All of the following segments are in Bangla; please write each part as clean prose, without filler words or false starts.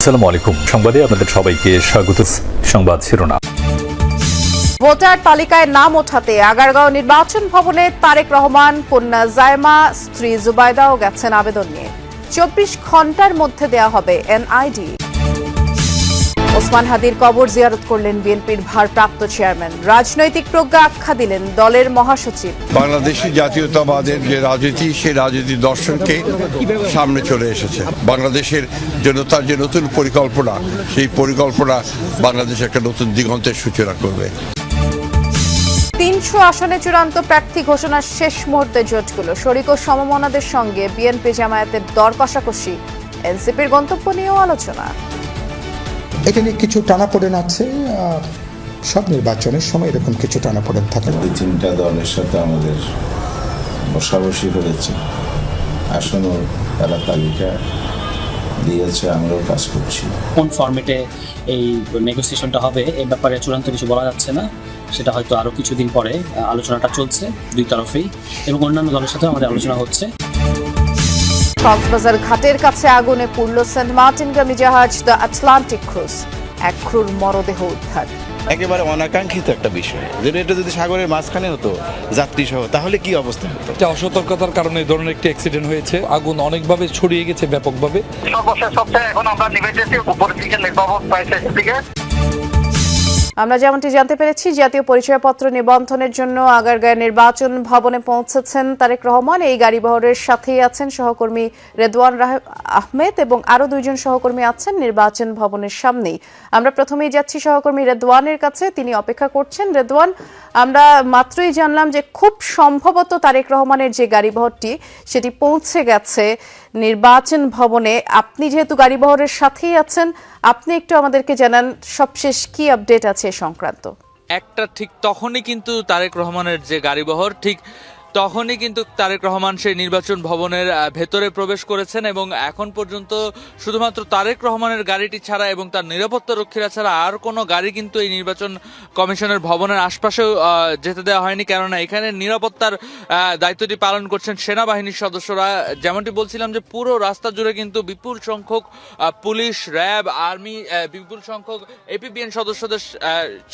আসসালামু আলাইকুম। সংবাদে আপনাদের সবাইকে স্বাগত। সংবাদ শিরোনাম। ভোটার তালিকায় নাম ওঠাতে আগারগাঁও নির্বাচন ভবনে তারেক রহমান, কন্যা জায়মা, স্ত্রী জুবাইদাও গেছেন আবেদন নিয়ে। 24 ঘন্টার মধ্যে দেয়া হবে এনআইডি। ওসমান হাদির কবর জিয়ারত করলেন বিএনপির ভারপ্রাপ্ত চেয়ারম্যান। রাজনৈতিক প্রজ্ঞা আখ্যা দিলেন দলের মহাসচিব। বাংলাদেশের জাতীয়তাবাদের যে রাজনীতি, সেই রাজনীতি দর্শনকে সামনে চলে এসেছে। বাংলাদেশের জন্য তার যে নতুন পরিকল্পনা, সেই পরিকল্পনা বাংলাদেশ একটা নতুন দিগন্তের সূচনা করবে। 300 আসনে চূড়ান্ত প্রার্থী ঘোষণার শেষ মুহূর্তে জোটগুলো। শরিক ও সমমনাদের সঙ্গে বিএনপি জামায়াতের দর কষাকষি। এনসিপির গন্তব্য নিয়েও আলোচনা। এটা নিয়ে কিছু টানাপোড়েন আছে, আর সব নির্বাচনের সময় এরকম কিছু টানাপোড়েন থাকে। 2-3টা দলের সাথে আমাদের বসাবসি হয়েছে, আসলে তারা তালিকা দিয়েছে, আমরাও কাজ করছি। কোন ফরম্যাটে এই নেগোসিয়েশনটা হবে এ ব্যাপারে চূড়ান্ত কিছু বলা যাচ্ছে না, সেটা হয়তো আরও কিছুদিন পরে। আলোচনাটা চলছে দুই তরফেই এবং অন্যান্য দলের সাথে আমাদের আলোচনা হচ্ছে। কক্সবাজার ঘাটের কাছে আগুনে পুড়ল সেন্ট মার্টিনগামী জাহাজ দ্য আটলান্টিক ক্রুজ। এক ক্রুর মরদেহ উদ্ধার। একেবারে অনাকাঙ্ক্ষিত একটা বিষয়, যেটা এটা যদি সাগরের মাঝখানে হতো যাত্রী সহ, তাহলে কি অবস্থা হতো। অসতর্কতার কারণে এই ধরনের একটি অ্যাক্সিডেন্ট হয়েছে। আগুন অনেকভাবে ছড়িয়ে গেছে ব্যাপকভাবে। সর্বশেষ সবচেয়ে এখন আমরা নিবেদিত উপরের দিকে নির্বাপক পাইছে দিকে। আমরা যেমনটি জানতে পেরেছি, জাতীয় পরিচয়পত্র নিবন্ধনের জন্য আগারগাঁও নির্বাচন ভবনে পৌঁছেছেন তারেক রহমান। এই গাড়িবহরের সাথেই আছেন সহকর্মী রেদওয়ান আহমেদ এবং আরো 2 জন সহকর্মী আছেন নির্বাচন ভবনের সামনেই। আমরা প্রথমেই যাচ্ছি সহকর্মী রেদওয়ানের কাছে, তিনি অপেক্ষা করছেন। রেদওয়ান, আমরা মাত্রই জানলাম যে খুব সম্ভবত তারেক রহমানের যে গাড়িবহরটি সেটি পৌঁছে গেছে নির্বাচন ভবনে। আপনি যেহেতু গাড়িবহরের সাথেই আছেন, আপনি একটু আমাদেরকে জানান সবশেষ কি আপডেট আছে সংক্রান্ত। একটা ঠিক তখনই কিন্তু তারেক রহমানের যে গাড়িবহর, ঠিক তখনই কিন্তু তারেক রহমান সেই নির্বাচন ভবনের ভেতরে প্রবেশ করেছেন এবং এখন পর্যন্ত শুধুমাত্র তারেক রহমানের গাড়িটি ছাড়া এবং তার নিরাপত্তা রক্ষীরা ছাড়া আর কোনো গাড়ি কিন্তু এই নির্বাচন কমিশনের ভবনের আশপাশেও যেতে দেওয়া হয়নি, কেননা এখানে নিরাপত্তার দায়িত্বটি পালন করছেন সেনাবাহিনীর সদস্যরা। যেমনটি বলছিলাম যে পুরো রাস্তা জুড়ে কিন্তু বিপুল সংখ্যক পুলিশ, র্যাব, আর্মি, বিপুল সংখ্যক এপিবিএন সদস্যদের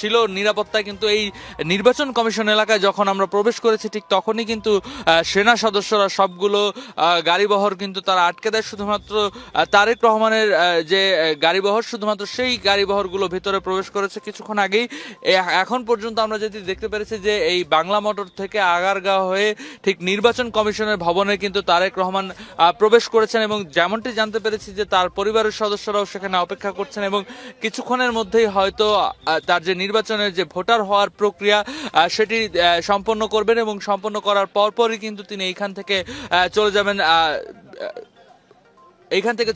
ছিল নিরাপত্তায়। কিন্তু এই নির্বাচন কমিশন এলাকায় যখন আমরা প্রবেশ করেছি, ঠিক তখনই কিন্তু সেনা সদস্যরা সবগুলো গাড়িবহর কিন্তু তারা আটকে দেয়। শুধুমাত্র তারেক রহমানের যে গাড়িবহর, শুধুমাত্র সেই গাড়িবহরগুলো ভিতরে প্রবেশ করেছে কিছুক্ষণ আগেই। এখন পর্যন্ত আমরা যেটি দেখতে পেরেছি যে এই বাংলা মোটর থেকে আগারগাঁও হয়ে ঠিক নির্বাচন কমিশনের ভবনে কিন্তু তারেক রহমান প্রবেশ করেছেন এবং যেমনটি জানতে পেরেছি যে তার পরিবারের সদস্যরাও সেখানে অপেক্ষা করছেন এবং কিছুক্ষণের মধ্যেই হয়তো তার যে নির্বাচনের যে ভোটার হওয়ার প্রক্রিয়া সেটি সম্পন্ন করবেন এবং সম্পন্ন করার পরপরই কিন্তু তিনি এইখান থেকে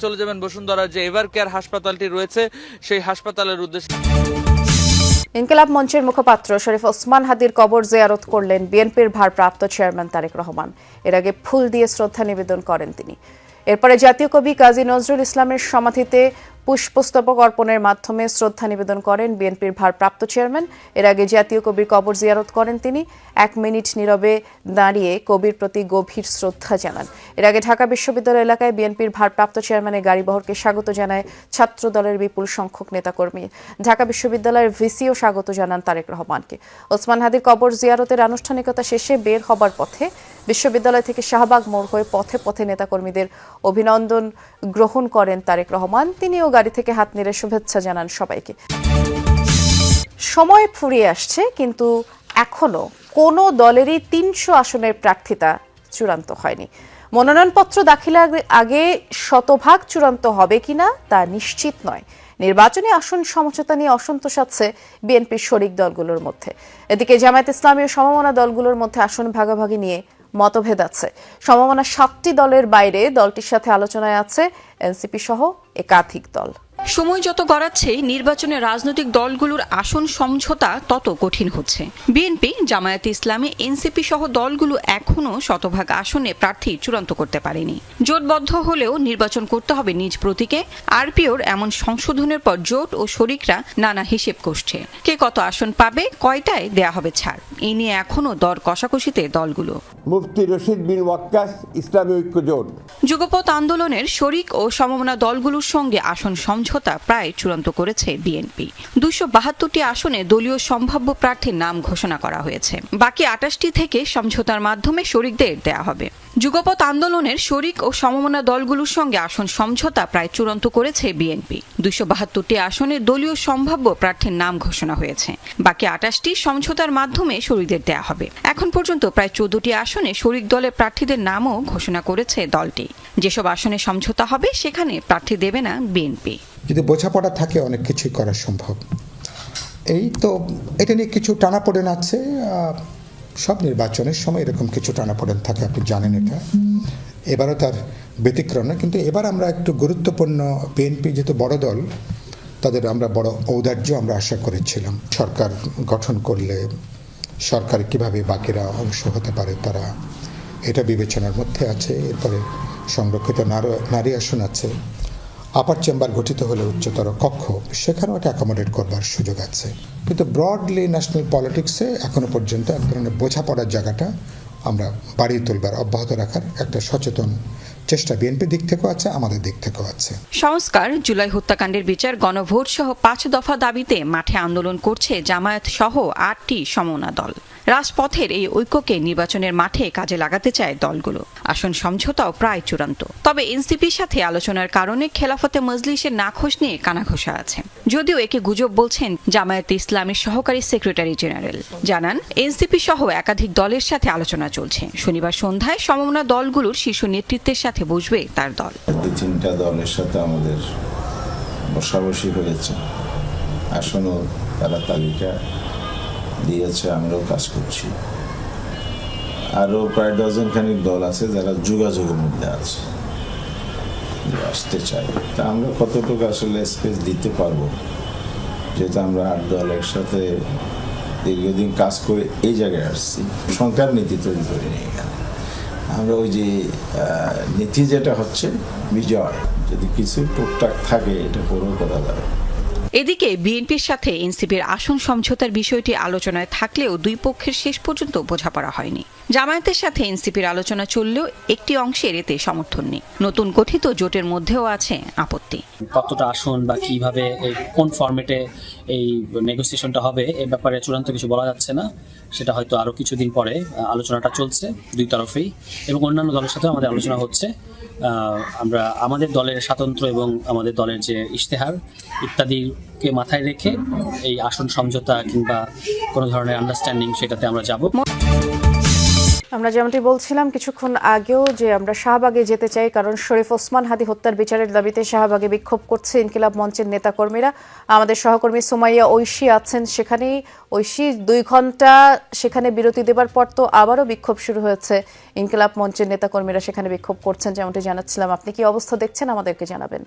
চলে যাবেন বসুন্ধরা যে এভার কেয়ার হাসপাতালটি রয়েছে সেই হাসপাতালের উদ্দেশ্যে। ইনকিলাব মঞ্চের মুখপাত্র শরীফ ওসমান হাদির কবর জিয়ারত করলেন বিএনপির ভারপ্রাপ্ত চেয়ারম্যান তারেক রহমান। এর আগে ফুল দিয়ে শ্রদ্ধা নিবেদন করেন তিনি। এরপরে জাতীয় কবি কাজী নজরুল ইসলামের সমাধিতে পুষ্পস্তবক অর্পণের মাধ্যমে শ্রদ্ধা নিবেদন করেন বিএনপির ভারপ্রাপ্ত চেয়ারম্যান। এর আগে জাতীয় কবির কবর জিয়ারত করেন তিনি। 1 মিনিট নীরবে দাঁড়িয়ে কবির প্রতি গভীর শ্রদ্ধা জানান। এর আগে ঢাকা বিশ্ববিদ্যালয় এলাকায় বিএনপির ভারপ্রাপ্ত চেয়ারম্যানের গাড়িবহরকে স্বাগত জানায় ছাত্র দলের বিপুল সংখ্যক নেতাকর্মী। ঢাকা বিশ্ববিদ্যালয়ের ভিসিও স্বাগত জানান তারেক রহমানকে। ওসমান হাদির কবর জিয়ারতের আনুষ্ঠানিকতা শেষে বের হবার পথে বিশ্ববিদ্যালয় থেকে শাহবাগ মোড় হয়ে পথে পথে নেতাকর্মীদের অভিনন্দন গ্রহণ করেন তারেক রহমান। তিনিও গাড়ি থেকে হাত নেড়ে শুভেচ্ছা জানান সবাইকে। সময় ফুরিয়ে আসছে, কিন্তু এখনো কোনো দলেরই 300 আসনের প্রার্থিতা চূড়ান্ত হয়নি। মনোনয়নপত্র দাখিলের আগে শতভাগ চূড়ান্ত হবে কিনা তা নিশ্চিত নয়। নির্বাচনী আসন সমঝোতা নিয়ে অসন্তোষ আছে বিএনপির শরিক দলগুলোর মধ্যে। এদিকে জামায়াত ইসলামী ও সমমনা দলগুলোর মধ্যে আসন ভাগাভাগি নিয়ে মতভেদ আছে। সমমনা 7টি দলের বাইরে দলটির সাথে আলোচনায় আছে এনসিপি সহ একাধিক দল। সময় যত গড়াচ্ছে নির্বাচনে রাজনৈতিক দলগুলোর আসন সমঝোতা তত কঠিন হচ্ছে। বিএনপি, জামায়াত ইসলামী, এনসিপি সহ দলগুলো এখনো শতভাগ আসনে প্রার্থী চূড়ান্ত করতে পারেনি। জোটবদ্ধ হলেও নির্বাচন করতে হবে নিজ প্রতীকে। আরপিওর এমন সংশোধনের পর জোট ও শরিকরা নানা হিসেব কষছে। কে কত আসন পাবে, কয়টায় দেয়া হবে ছাড়, এই নিয়ে এখনো দর কষাকষিতে দলগুলো। মুফতি রশিদ বিন ওয়াক্কাস ইসলামী ঐক্য জোট যুগপৎ আন্দোলনের শরিক ও সমমনা দলগুলোর সঙ্গে আসন সমঝোতা সমঝোতা প্রায় চূড়ান্ত করেছে বিএনপি। 272টি আসনে দলীয় সম্ভাব্য প্রার্থীর নাম ঘোষণা করা হয়েছে। বাকি 28টি থেকে সমঝোতার মাধ্যমে শরিকদের দেয়া হবে। যুগপৎ আন্দোলনের শরিক ও সমমনা দলগুলোর সঙ্গে আসন সমঝোতা প্রায় চূড়ান্ত করেছে বিএনপি। 272টি আসনে দলীয় সম্ভাব্য প্রার্থীর নাম ঘোষণা হয়েছে। বাকি 28টি সমঝোতার মাধ্যমে শরিকদের দেয়া হবে। এখন পর্যন্ত প্রায় 14টি আসনে শরিক দলের প্রার্থীদের নামও ঘোষণা করেছে দলটি। যেসব আসনে সমঝোতা হবে সেখানে প্রার্থী দেবে না বিএনপি। যদি বোঝাপড়া থাকে অনেক কিছুই করা সম্ভব। এই তো এটা নিয়ে কিছু টানাপোড়েন আছে, সব নির্বাচনের সময় এরকম কিছু টানাপোড়েন থাকে, আপনি জানেন এটা। এবারও তার ব্যতিক্রম না, কিন্তু এবার আমরা একটু গুরুত্বপূর্ণ, বিএনপি যেহেতু বড় দল, তাদের আমরা বড় ঔদার্য আমরা আশা করেছিলাম। সরকার গঠন করলে সরকার কিভাবে বাকিরা অংশ হতে পারে তারা এটা বিবেচনার মধ্যে আছে। এরপরে সংরক্ষিত নারী আসন আছে, আপার চেম্বার গঠিত হলে উচ্চতর কক্ষ, সেখানেও একটা অ্যাকোমোডেট করবার সুযোগ আছে। কিন্তু ব্রডলি ন্যাশনাল পলিটিক্সে এখনো পর্যন্ত এক ধরনের বোঝাপড়ার জায়গাটা আমরা বাড়িয়ে তুলবার, অব্যাহত রাখার একটা সচেতন চেষ্টা বিএনপির দিক থেকেও আছে, আমাদের দিক থেকেও আছে। সংস্কার, জুলাই হত্যাকাণ্ডের বিচার, গণভোট সহ 5 দফা দাবিতে মাঠে আন্দোলন করছে জামায়াত সহ 8টি সমমনা দল। রাজপথের এই ঐক্যকে নির্বাচনের মাঠে কাজে লাগাতে চায় দলগুলো। আসন সমঝোতাও প্রায় চূড়ান্ত। তবে এনসিপির সাথে আলোচনার কারণে খেলাফতে মজলিসের নাখোশ নিয়ে কানাঘোষা আছে। যদিও একে গুজব বলছেন জামায়াতে ইসলামের সহকারী সেক্রেটারি জেনারেল। জানান, এনসিপি সহ একাধিক দলের সাথে আলোচনা চলছে। শনিবার সন্ধ্যায় সমমনা দলগুলোর শীর্ষ নেতৃত্বের সাথে বসবে তার দল। 2-3টা দলের সাথে আমাদের বসাবসি হয়েছে, আসনও তারা তালিকা দিয়েছে, আমরাও কাজ করছি। আরও প্রায় ডজনখানিক দল আছে যারা যোগাযোগের মধ্যে আছে, আসতে চাই। তা আমরা কতটুকু আসলে স্পেস দিতে পারবো, যেহেতু আমরা 8 দল একসাথে দীর্ঘদিন কাজ করে এই জায়গায় আসছি। সংখ্যার নীতি তৈরি করে নিয়ে গেল আমরা ওই যে নীতি যেটা হচ্ছে বিজয়, যদি কিছু টুকটাক থাকে এটা পুরো করা যাবে। এদিকে বিএনপির সাথে এনসিপির আসন সমঝোতার বিষয়টি আলোচনায় থাকলেও দুই পক্ষের শেষ পর্যন্ত বোঝাপড়া হয়নি। জামায়াতের সাথে এনসিপির আলোচনা চললেও একটি অংশের এতে সমর্থন নেই। নতুন গঠিত জোটের মধ্যেও আছে আপত্তি। কতটা আসন বা কিভাবে কোন ফরম্যাটে এই নেগোসিয়েশনটা হবে এ ব্যাপারে চূড়ান্ত কিছু বলা যাচ্ছে না। সেটা হয়তো আরও কিছুদিন পরে। আলোচনাটা চলছে দুই তরফেই এবং অন্যান্য দলের সাথেও আমাদের আলোচনা হচ্ছে। আমরা আমাদের দলের স্বাতন্ত্র্য এবং আমাদের দলের যে ইশতেহার ইত্যাদিকে মাথায় রেখে এই আসন সমঝোতা কিংবা কোনো ধরনের আন্ডারস্ট্যান্ডিং সেটাতে আমরা যাব। আমরা যেমনটি বলছিলাম কিছুক্ষণ আগেও যে আমরা শাহবাগে যেতে চাই, কারণ শরীফ ওসমান হাদী হত্যার বিচারের দাবিতে শাহবাগে বিক্ষোভ করছে ইনকিলাব মঞ্চের নেতাকর্মীরা। আমাদের সহকর্মী সুমাইয়া ঐশী আছেন সেখানেই। ঐশী, 2 ঘন্টা সেখানে বিরতি দেবার পর তো আবারও বিক্ষোভ শুরু হয়েছে। ইনকিলাব মঞ্চের নেতাকর্মীরা সেখানে বিক্ষোভ করছেন যেমনটি জানাচ্ছিলাম। আপনি কি অবস্থা দেখছেন আমাদেরকে জানাবেন।